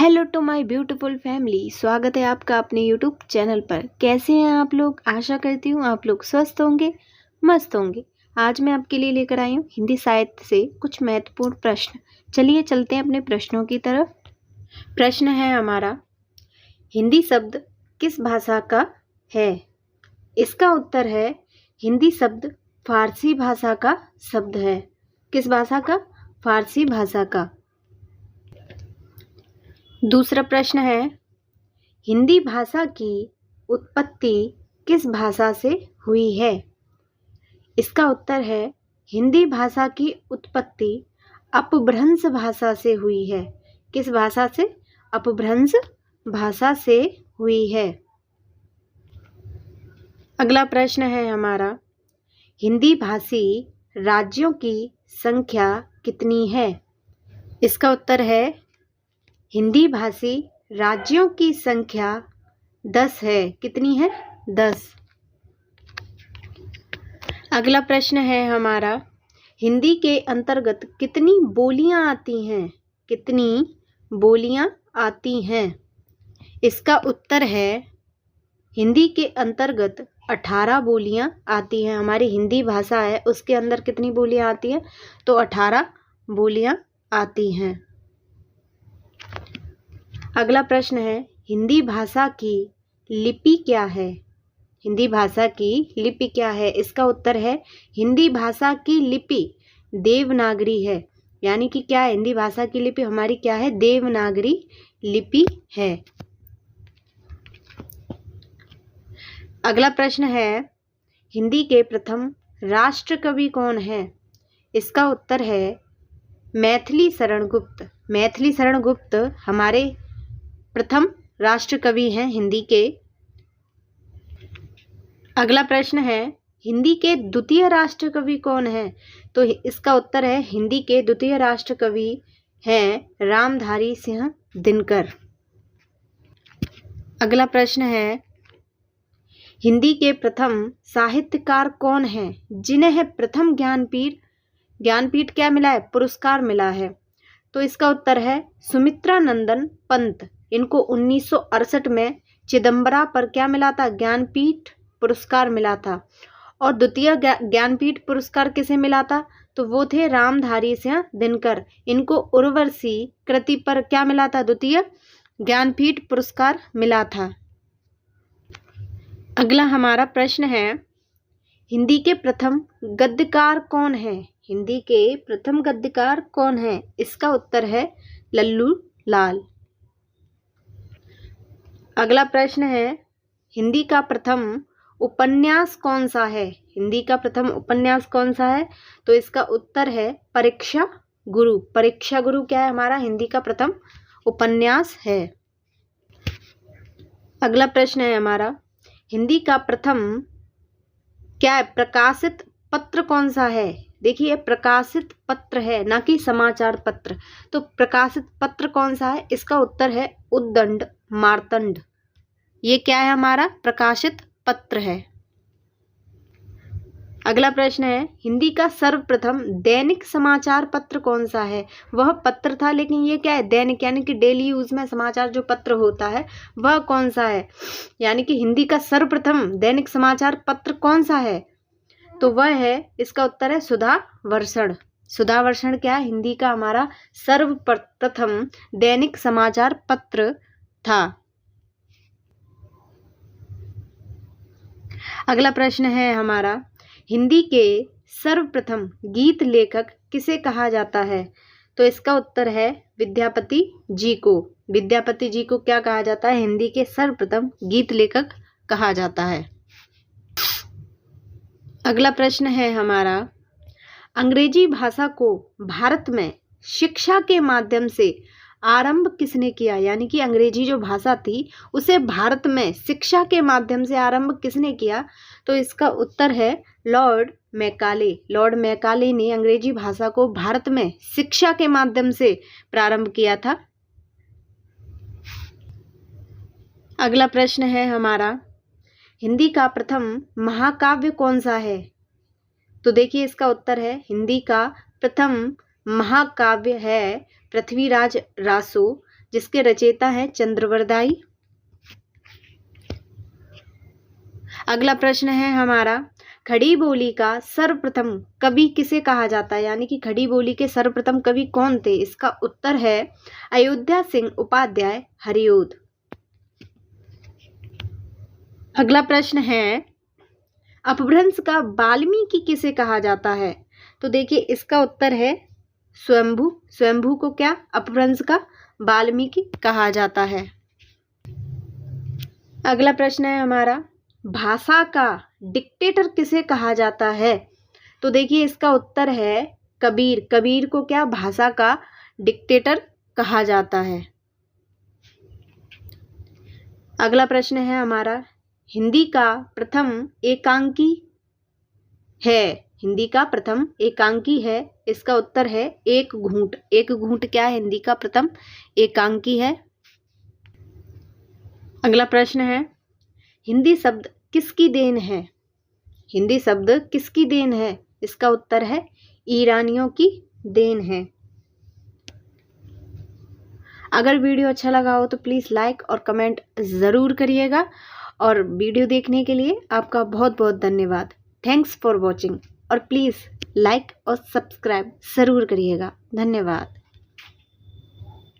Hello to my beautiful family. स्वागत है आपका अपने यूट्यूब चैनल पर। कैसे हैं आप लोग? आशा करती हूँ आप लोग स्वस्थ होंगे, मस्त होंगे। आज मैं आपके लिए लेकर आई हूँ हिंदी साहित्य से कुछ महत्वपूर्ण प्रश्न। चलिए चलते हैं अपने प्रश्नों की तरफ। प्रश्न है हमारा, हिंदी शब्द किस भाषा का है? इसका उत्तर है हिंदी शब्द फारसी भाषा का शब्द है। किस भाषा का? फारसी भाषा का। दूसरा प्रश्न है, हिंदी भाषा की उत्पत्ति किस भाषा से हुई है? इसका उत्तर है हिंदी भाषा की उत्पत्ति अपभ्रंश भाषा से हुई है। किस भाषा से? अपभ्रंश भाषा से हुई है। अगला प्रश्न है हमारा, हिंदी भाषी राज्यों की संख्या कितनी है? इसका उत्तर है हिंदी भाषी राज्यों की संख्या 10 है। कितनी है? 10। अगला प्रश्न है हमारा, हिंदी के अंतर्गत कितनी बोलियां आती हैं? कितनी बोलियां आती हैं? इसका उत्तर है हिंदी के अंतर्गत 18 बोलियां आती हैं। हमारी हिंदी भाषा है, उसके अंदर कितनी बोलियां आती हैं? तो 18 बोलियां आती हैं। अगला प्रश्न है, हिंदी भाषा की लिपि क्या है? हिंदी भाषा की लिपि क्या है? इसका उत्तर है हिंदी भाषा की लिपि देवनागरी है। यानी कि क्या है? हिंदी भाषा की लिपि हमारी क्या है? देवनागरी लिपि है। अगला प्रश्न है, हिंदी के प्रथम राष्ट्र कवि कौन है? इसका उत्तर है मैथिली शरण गुप्त। मैथिली शरण गुप्त हमारे प्रथम राष्ट्र कवि हैं हिंदी के। अगला प्रश्न है, हिंदी के द्वितीय राष्ट्र कवि कौन है? तो इसका उत्तर है हिंदी के द्वितीय राष्ट्र कवि हैं रामधारी सिंह दिनकर। अगला प्रश्न है, हिंदी के प्रथम साहित्यकार कौन है जिन्हें प्रथम ज्ञानपीठ क्या मिला है? पुरस्कार मिला है। तो इसका उत्तर है सुमित्रा नंदन पंत। इनको 1968 में चिदम्बरा पर क्या मिला था? ज्ञानपीठ पुरस्कार मिला था। और द्वितीय ज्ञानपीठ पुरस्कार किसे मिला था? तो वो थे रामधारी सिंह दिनकर। इनको उर्वशी कृति पर क्या मिला था? द्वितीय ज्ञानपीठ पुरस्कार मिला था। अगला हमारा प्रश्न है, हिंदी के प्रथम गद्यकार कौन है? हिंदी के प्रथम गद्यकार कौन है? इसका उत्तर है लल्लू लाल। अगला प्रश्न है, हिंदी का प्रथम उपन्यास कौन सा है? हिंदी का प्रथम उपन्यास कौन सा है? तो इसका उत्तर है परीक्षा गुरु। परीक्षा गुरु क्या है? हमारा हिंदी का प्रथम उपन्यास है। अगला प्रश्न है हमारा, हिंदी का प्रथम क्या है? प्रकाशित पत्र कौन सा है? देखिए, प्रकाशित पत्र है, ना कि समाचार पत्र। तो प्रकाशित पत्र कौन सा है? इसका उत्तर है उद्दंड मार्तंड। ये क्या है? हमारा प्रकाशित पत्र है। अगला प्रश्न है, हिंदी का सर्वप्रथम दैनिक समाचार पत्र कौन सा है? वह पत्र था, लेकिन ये क्या है? दैनिक, यानी कि डेली यूज में समाचार जो पत्र होता है वह कौन सा है? यानी कि हिंदी का सर्वप्रथम दैनिक समाचार पत्र कौन सा है? तो वह है, इसका उत्तर है सुधा वर्षण। सुधा वर्षण क्या है? हिंदी का हमारा सर्वप्रथम दैनिक समाचार पत्र था। अगला प्रश्न है हमारा, हिंदी के सर्वप्रथम गीत लेखक किसे कहा जाता है? तो इसका उत्तर है विद्यापति जी को। विद्यापति जी को क्या कहा जाता है? हिंदी के सर्वप्रथम गीत लेखक कहा जाता है। अगला प्रश्न है हमारा, अंग्रेजी भाषा को भारत में शिक्षा के माध्यम से आरंभ किसने किया? यानी कि अंग्रेजी जो भाषा थी उसे भारत में शिक्षा के माध्यम से आरंभ किसने किया? तो इसका उत्तर है लॉर्ड मैकाले। लॉर्ड मैकाले ने अंग्रेजी भाषा को भारत में शिक्षा के माध्यम से प्रारंभ किया था। अगला प्रश्न है हमारा, हिंदी का प्रथम महाकाव्य कौन सा है? तो देखिए, इसका उत्तर है हिंदी का प्रथम महाकाव्य है पृथ्वीराज रासो जिसके रचयिता हैं चंद्रवरदाई। अगला प्रश्न है हमारा, खड़ी बोली का सर्वप्रथम कवि किसे कहा जाता है, यानी कि खड़ी बोली के सर्वप्रथम कवि कौन थे। इसका उत्तर है अयोध्या सिंह उपाध्याय हरिऔध। अगला प्रश्न है, अपभ्रंश का वाल्मीकि किसे कहा जाता है। तो देखिए इसका उत्तर है स्वयंभू। स्वयंभू को क्या अपभ्रंश का वाल्मीकि कहा जाता है। अगला प्रश्न है हमारा, भाषा का डिक्टेटर किसे कहा जाता है। तो देखिए इसका उत्तर है कबीर। कबीर को क्या भाषा का डिक्टेटर कहा जाता है। अगला प्रश्न है हमारा, हिंदी का प्रथम एकांकी है। हिंदी का प्रथम एकांकी है। इसका उत्तर है एक घूंट। एक घूंट क्या है, हिंदी का प्रथम एकांकी है। अगला प्रश्न है, हिंदी शब्द किसकी देन है। हिंदी शब्द किसकी देन है। इसका उत्तर है ईरानियों की देन है। अगर वीडियो अच्छा लगा हो तो प्लीज़ लाइक और कमेंट ज़रूर करिएगा, और वीडियो देखने के लिए आपका बहुत बहुत धन्यवाद। थैंक्स फॉर वॉचिंग, और प्लीज़ लाइक और सब्सक्राइब ज़रूर करिएगा। धन्यवाद।